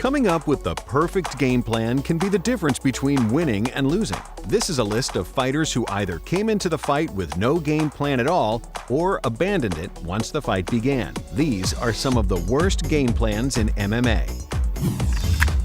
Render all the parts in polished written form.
Coming up with the perfect game plan can be the difference between winning and losing. This is a list of fighters who either came into the fight with no game plan at all or abandoned it once the fight began. These are some of the worst game plans in MMA.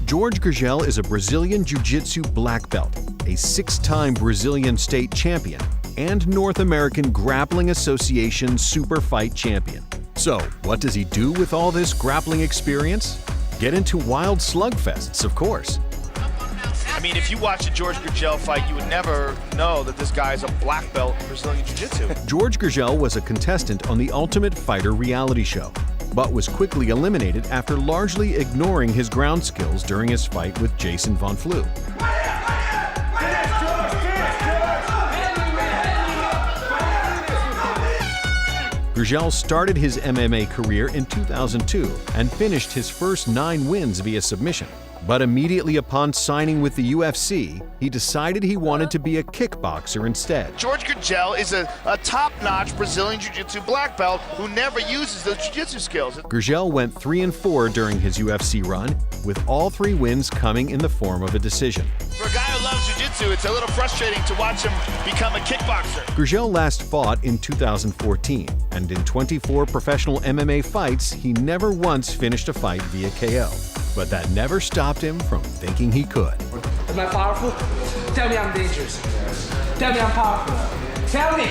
George Gurgel is a Brazilian Jiu-Jitsu black belt, a 6-time Brazilian state champion, and North American Grappling Association Super Fight champion. So, what does he do with all this grappling experience? Get into wild slugfests, of course. I mean, if you watch a George Gurgel fight, you would never know that this guy is a black belt in Brazilian Jiu-Jitsu. George Gurgel was a contestant on the Ultimate Fighter reality show, but was quickly eliminated after largely ignoring his ground skills during his fight with Jason Von Flue. Gurgel started his MMA career in 2002 and finished his first 9 wins via submission. But immediately upon signing with the UFC, he decided he wanted to be a kickboxer instead. George Gurgel is a top-notch Brazilian Jiu-Jitsu black belt who never uses those Jiu-Jitsu skills. Gurgel went 3-4 during his UFC run, with all 3 wins coming in the form of a decision. For a guy who loves Jiu-Jitsu, it's a little frustrating to watch him become a kickboxer. Gurgel last fought in 2014, and in 24 professional MMA fights, he never once finished a fight via KO. But that never stopped him from thinking he could. Am I powerful? Tell me I'm dangerous. Tell me I'm powerful. Tell me!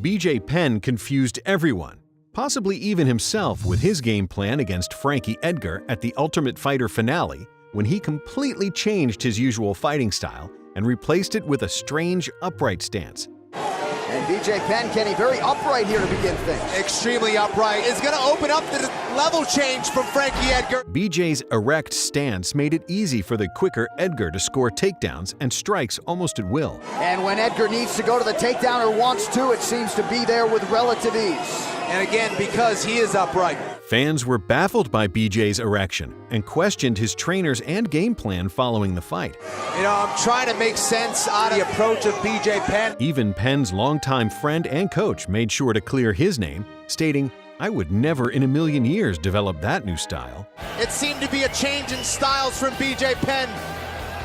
BJ Penn confused everyone, possibly even himself, with his game plan against Frankie Edgar at the Ultimate Fighter finale, when he completely changed his usual fighting style and replaced it with a strange upright stance. And BJ Penn, Kenny, very upright here to begin things. Extremely upright. It's going to open up the level change from Frankie Edgar. BJ's erect stance made it easy for the quicker Edgar to score takedowns and strikes almost at will. And when Edgar needs to go to the takedown or wants to, it seems to be there with relative ease. And again, because he is upright. Fans were baffled by BJ's erection and questioned his trainers and game plan following the fight. You know, I'm trying to make sense out of the approach of BJ Penn. Even Penn's longtime friend and coach made sure to clear his name, stating, "I would never in a million years develop that new style." It seemed to be a change in styles from BJ Penn,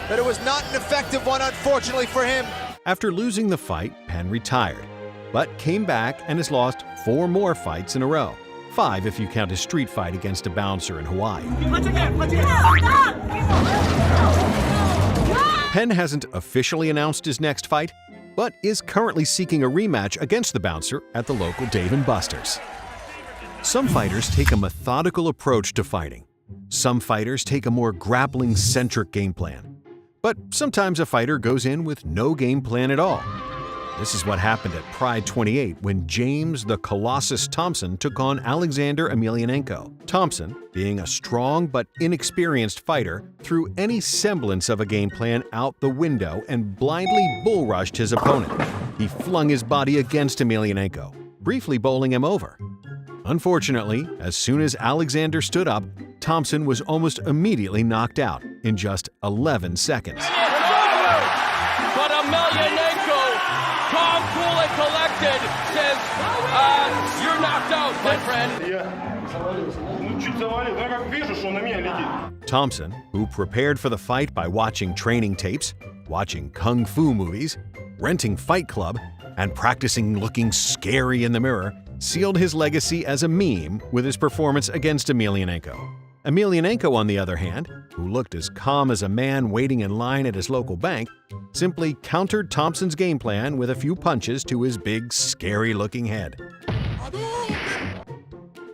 but it was not an effective one, unfortunately for him. After losing the fight, Penn retired, but came back and has lost 4 more fights in a row. 5 if you count his street fight against a bouncer in Hawaii. Penn hasn't officially announced his next fight, but is currently seeking a rematch against the bouncer at the local Dave & Buster's. Some fighters take a methodical approach to fighting. Some fighters take a more grappling-centric game plan. But sometimes a fighter goes in with no game plan at all. This is what happened at Pride 28 when James the Colossus Thompson took on Alexander Emelianenko. Thompson, being a strong but inexperienced fighter, threw any semblance of a game plan out the window and blindly bull-rushed his opponent. He flung his body against Emelianenko, briefly bowling him over. Unfortunately, as soon as Alexander stood up, Thompson was almost immediately knocked out in just 11 seconds. But Emelianenko, calm, cool, and collected, says, you're knocked out, my friend. Thompson, who prepared for the fight by watching training tapes, watching kung fu movies, renting Fight Club, and practicing looking scary in the mirror, sealed his legacy as a meme with his performance against Emelianenko. Emelianenko, on the other hand, who looked as calm as a man waiting in line at his local bank, simply countered Thompson's game plan with a few punches to his big, scary-looking head.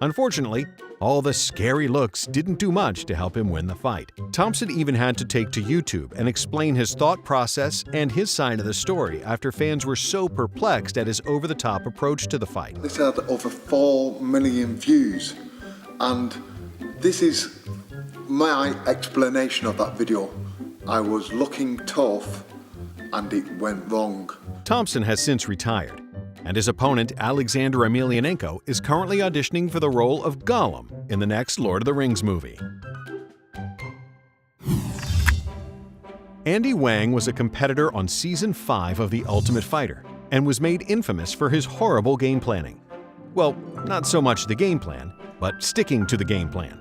Unfortunately, all the scary looks didn't do much to help him win the fight. Thompson even had to take to YouTube and explain his thought process and his side of the story after fans were so perplexed at his over-the-top approach to the fight. This had over 4 million views, and this is my explanation of that video. I was looking tough and it went wrong. Thompson has since retired, and his opponent Alexander Emelianenko is currently auditioning for the role of Gollum in the next Lord of the Rings movie. Andy Wang was a competitor on Season 5 of The Ultimate Fighter and was made infamous for his horrible game planning. Well, not so much the game plan, but sticking to the game plan.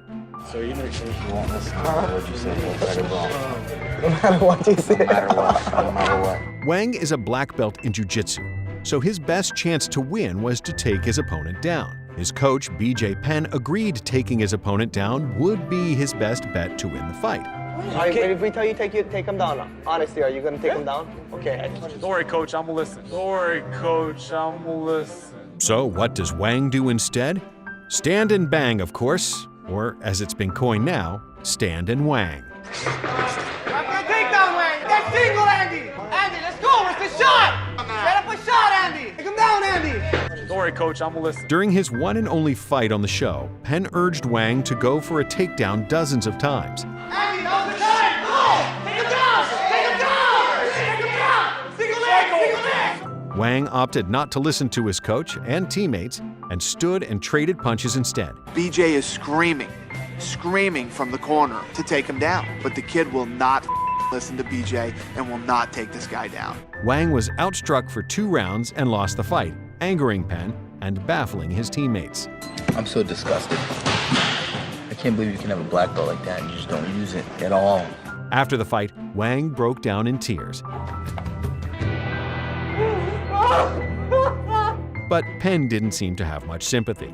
So even if you won't listen to what you say, right or wrong. No matter what you say. No matter what. No matter what. Wang is a black belt in jiu-jitsu, so his best chance to win was to take his opponent down. His coach, Penn, agreed taking his opponent down would be his best bet to win the fight. If we tell you take him down, honestly, are you going to take him down? Okay. Don't worry, coach, I'm gonna listen. Don't worry, coach, I'm gonna listen. So what does Wang do instead? Stand and bang, of course, or as it's been coined now, stand and Wang. Take down Wang. That's single, Andy. Andy, let's go. It's the shot. Set up a shot, Andy. Take him down, Andy. Don't worry, coach, I'm gonna listen. During his one and only fight on the show, Penn urged Wang to go for a takedown dozens of times. Andy, now's the time. Go. Take him down. Take him down. Take him down. Single leg. Single leg. Wang opted not to listen to his coach and teammates and stood and traded punches instead. BJ is screaming from the corner to take him down, but the kid will not listen to BJ and will not take this guy down. Wang was outstruck for 2 rounds and lost the fight, angering Penn and baffling his teammates. I'm so disgusted. I can't believe you can have a black belt like that and you just don't use it at all. After the fight, Wang broke down in tears. But Penn didn't seem to have much sympathy.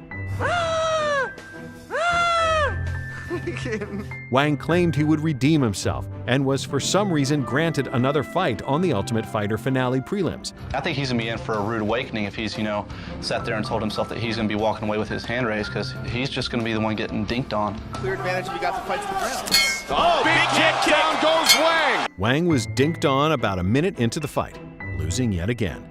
Wang claimed he would redeem himself and was for some reason granted another fight on the Ultimate Fighter finale prelims. I think he's going to be in for a rude awakening if he's, sat there and told himself that he's going to be walking away with his hand raised, because he's just going to be the one getting dinked on. Clear advantage if you got the fight to the ground. Oh, big kick, down goes Wang. Wang was dinked on about a minute into the fight, losing yet again.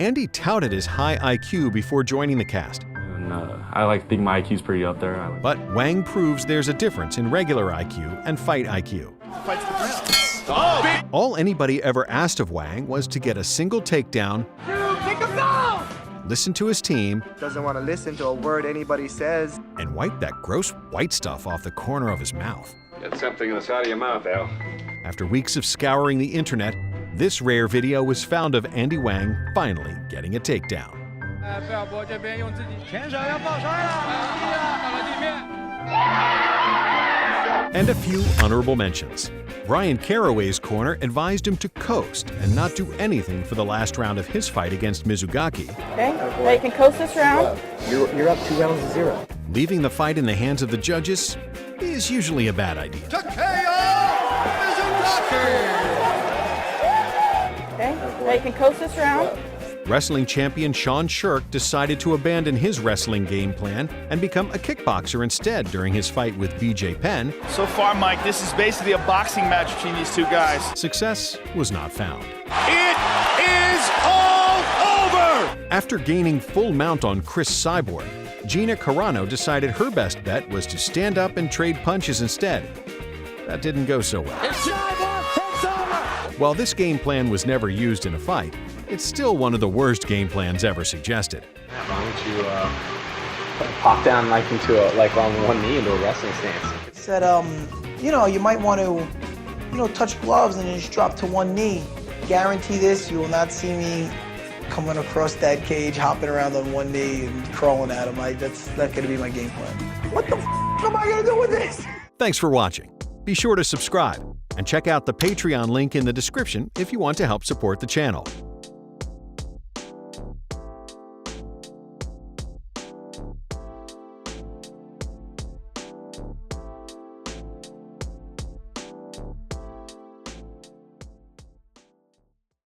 Andy touted his high IQ before joining the cast. And, I think my IQ's pretty up there. But Wang proves there's a difference in regular IQ and fight IQ. Fight to the ground. Oh, big. All anybody ever asked of Wang was to get a single takedown, Take him down. listen to his team, Doesn't want to listen to a word anybody says. and wipe that gross white stuff off the corner of his mouth. Got something on the side of your mouth, Al. After weeks of scouring the internet, this rare video was found of Andy Wang finally getting a takedown. And a few honorable mentions. Brian Caraway's corner advised him to coast and not do anything for the last round of his fight against Mizugaki, Okay, now you can coast this round. You're up 2 rounds to 0. leaving the fight in the hands of the judges is usually a bad idea. Okay, now you can coast this round. Wrestling champion Sean Shirk decided to abandon his wrestling game plan and become a kickboxer instead during his fight with Penn. So far, Mike, this is basically a boxing match between these 2 guys. Success was not found. It is all over! After gaining full mount on Chris Cyborg, Gina Carano decided her best bet was to stand up and trade punches instead. That didn't go so well. It's over. While this game plan was never used in a fight, it's still one of the worst game plans ever suggested. Why don't you pop down on one knee into a wrestling stance? Said, you might want to, touch gloves and just drop to one knee. Guarantee this, you will not see me coming across that cage, hopping around on one knee and crawling at him. That's not going to be my game plan. What the am I going to do with this? Thanks for watching. Be sure to subscribe and check out the Patreon link in the description if you want to help support the channel.